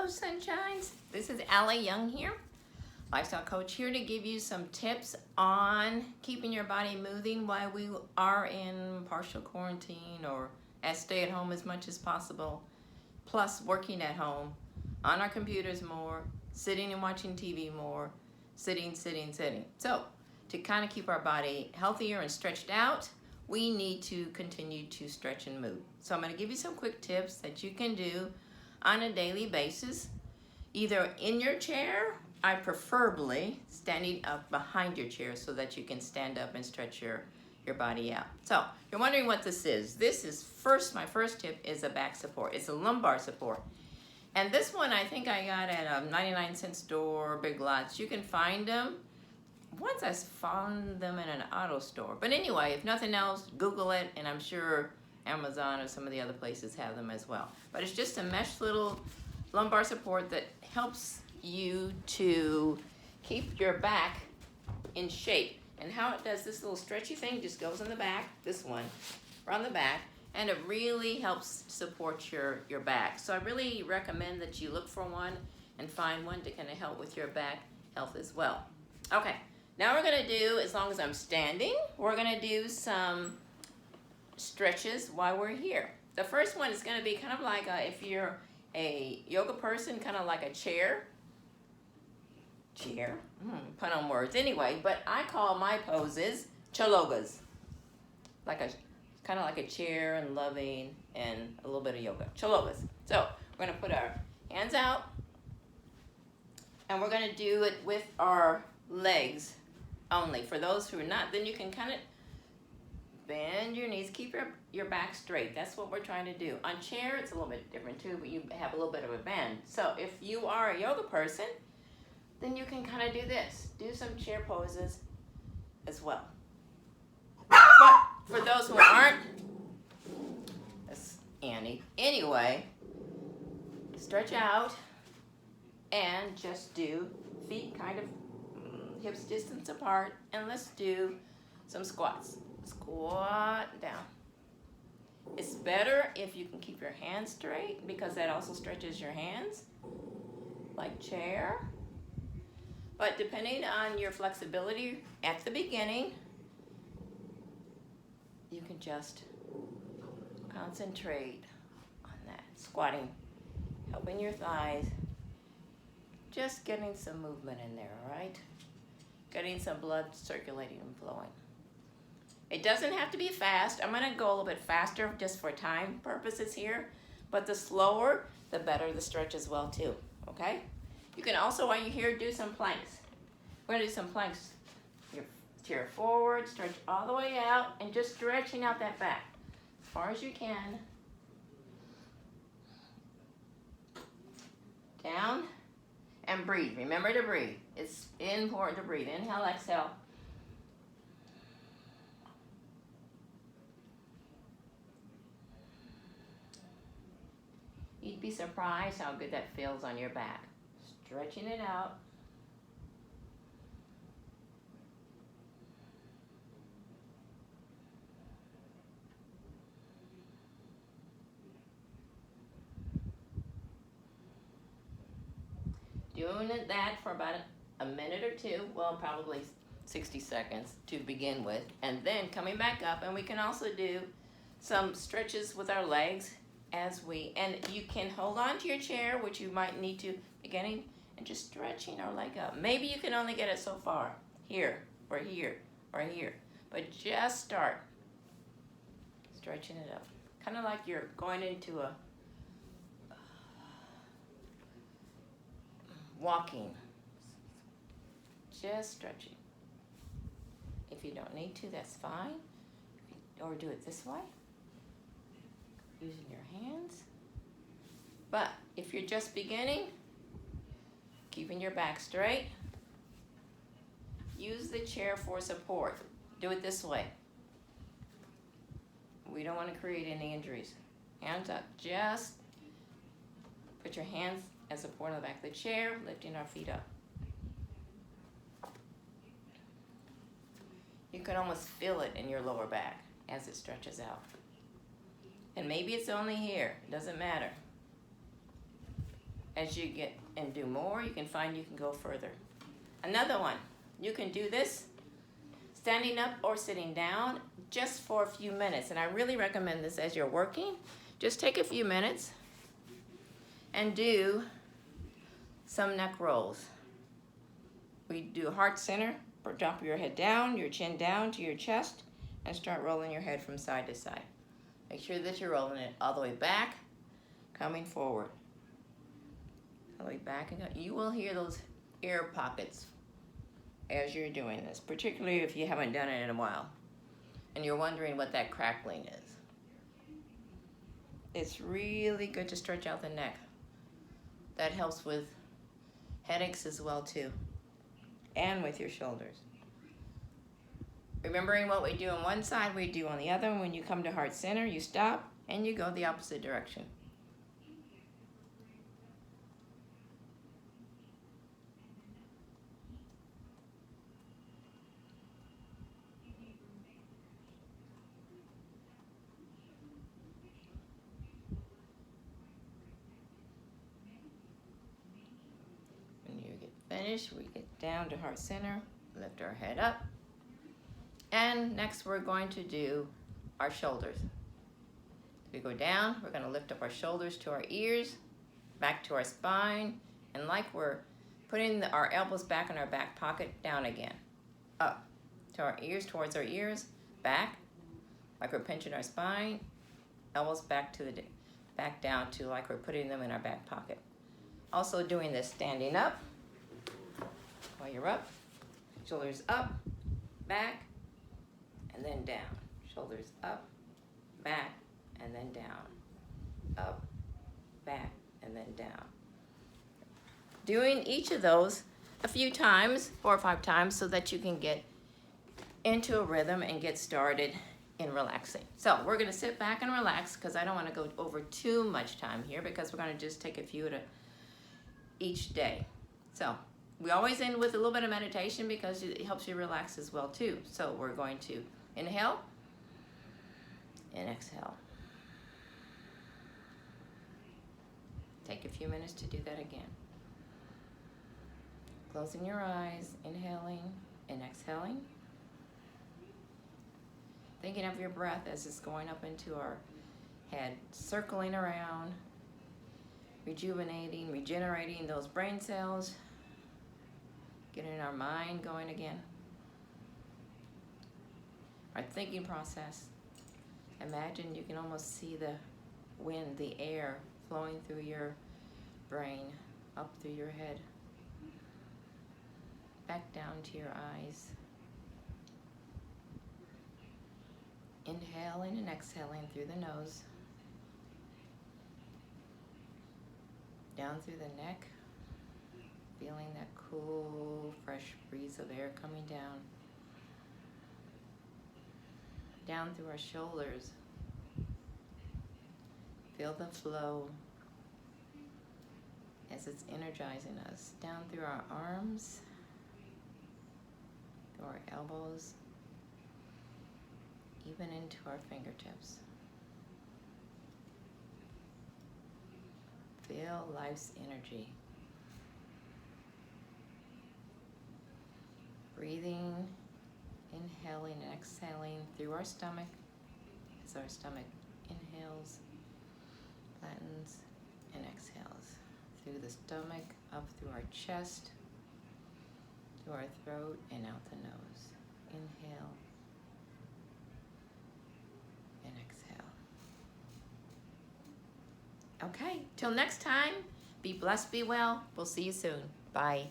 Sunshines. This is Allie Young here, lifestyle coach, here to give you some tips on keeping your body moving while we are in partial quarantine or stay at home as much as possible, plus working at home, on our computers more, sitting and watching TV more, sitting. So to kind of keep our body healthier and stretched out, we need to continue to stretch and move. So I'm going to give you some quick tips that you can do on a daily basis, either in your chair, I preferably standing up behind your chair so that you can stand up and stretch your body out. So you're wondering what this is. This is my first tip is a back support. It's a lumbar support. And this one I think I got at a 99-cent store, Big Lots. You can find them. Once I found them in an auto store. But anyway, if nothing else, Google it, and I'm sure Amazon or some of the other places have them as well. But it's just a mesh little lumbar support that helps you to keep your back in shape. And how it does, this little stretchy thing just goes on the back, this one, around the back, and it really helps support your back. So I really recommend that you look for one and find one to kind of help with your back health as well. Okay, now we're gonna do, as long as I'm standing, we're gonna do some stretches while we're here. The first one is going to be kind of like if you're a yoga person, kind of like a chair, pun on words anyway, but I call my poses chalogas, kind of like a chair and loving and a little bit of yoga, chalogas. So we're going to put our hands out and we're going to do it with our legs only. For those who are not, then you can kind of bend your knees, keep your back straight. That's what we're trying to do. On chair, it's a little bit different too, but you have a little bit of a bend. So if you are a yoga person, then you can kind of do this. Do some chair poses as well. But for those who aren't, that's Annie. Anyway, stretch out and just do feet kind of hips distance apart, and let's do some squats. Squat down. It's better if you can keep your hands straight because that also stretches your hands, like chair. But depending on your flexibility at the beginning, you can just concentrate on that. Squatting, helping your thighs, just getting some movement in there, all right? Getting some blood circulating and flowing. It doesn't have to be fast. I'm going to go a little bit faster just for time purposes here, but the slower, the better the stretch as well too, okay? You can also, while you're here, do some planks. We're going to do some planks. Your chair forward, stretch all the way out, and just stretching out that back as far as you can. Down, and breathe. Remember to breathe. It's important to breathe. Inhale, exhale. You'd be surprised how good that feels on your back. Stretching it out. Doing that for about a minute or two, well, probably 60 seconds to begin with, and then coming back up, and we can also do some stretches with our legs and you can hold on to your chair, which you might need to beginning, and just stretching our leg up. Maybe you can only get it so far, here, or here, or here, but just start stretching it up. Kind of like you're going into a walking, just stretching. If you don't need to, that's fine, or do it this way, using your hands. But if you're just beginning, keeping your back straight, use the chair for support. Do it this way. We don't want to create any injuries. Hands up. Just put your hands as support on the back of the chair, lifting our feet up. You can almost feel it in your lower back as it stretches out. And maybe it's only here, it doesn't matter. As you get and do more, you can find you can go further. Another one, you can do this standing up or sitting down just for a few minutes. And I really recommend this as you're working. Just take a few minutes and do some neck rolls. We do heart center, or drop your head down, your chin down to your chest, and start rolling your head from side to side. Make sure that you're rolling it all the way back, coming forward. All the way back and up. You will hear those air pockets as you're doing this, particularly if you haven't done it in a while and you're wondering what that crackling is. It's really good to stretch out the neck. That helps with headaches as well too, and with your shoulders. Remembering what we do on one side, we do on the other. When you come to heart center, you stop and you go the opposite direction. Finish, we get down to heart center, lift our head up, and next we're going to do our shoulders. We go down, we're going to lift up our shoulders to our ears, back to our spine, and like we're putting our elbows back in our back pocket, down again, up to our ears, towards our ears, back, like we're pinching our spine, elbows back to back down to like we're putting them in our back pocket. Also doing this standing up. While you're up, shoulders up, back, and then down. Shoulders up, back, and then down. Up, back, and then down. Doing each of those a few times, 4 or 5 times, so that you can get into a rhythm and get started in relaxing. So we're going to sit back and relax because I don't want to go over too much time here because we're going to just take a few each day. So we always end with a little bit of meditation because it helps you relax as well too. So we're going to inhale and exhale. Take a few minutes to do that again. Closing your eyes, inhaling and exhaling. Thinking of your breath as it's going up into our head, circling around, rejuvenating, regenerating those brain cells. Getting our mind going again. Our thinking process. Imagine you can almost see the wind, the air flowing through your brain, up through your head, back down to your eyes. Inhaling and exhaling through the nose, down through the neck. Feeling that cool, fresh breeze of air coming down. Down through our shoulders. Feel the flow as it's energizing us. Down through our arms, through our elbows, even into our fingertips. Feel life's energy. Breathing, inhaling and exhaling through our stomach as our stomach inhales, flattens, and exhales. Through the stomach, up through our chest, through our throat, and out the nose. Inhale and exhale. Okay, till next time, be blessed, be well. We'll see you soon. Bye.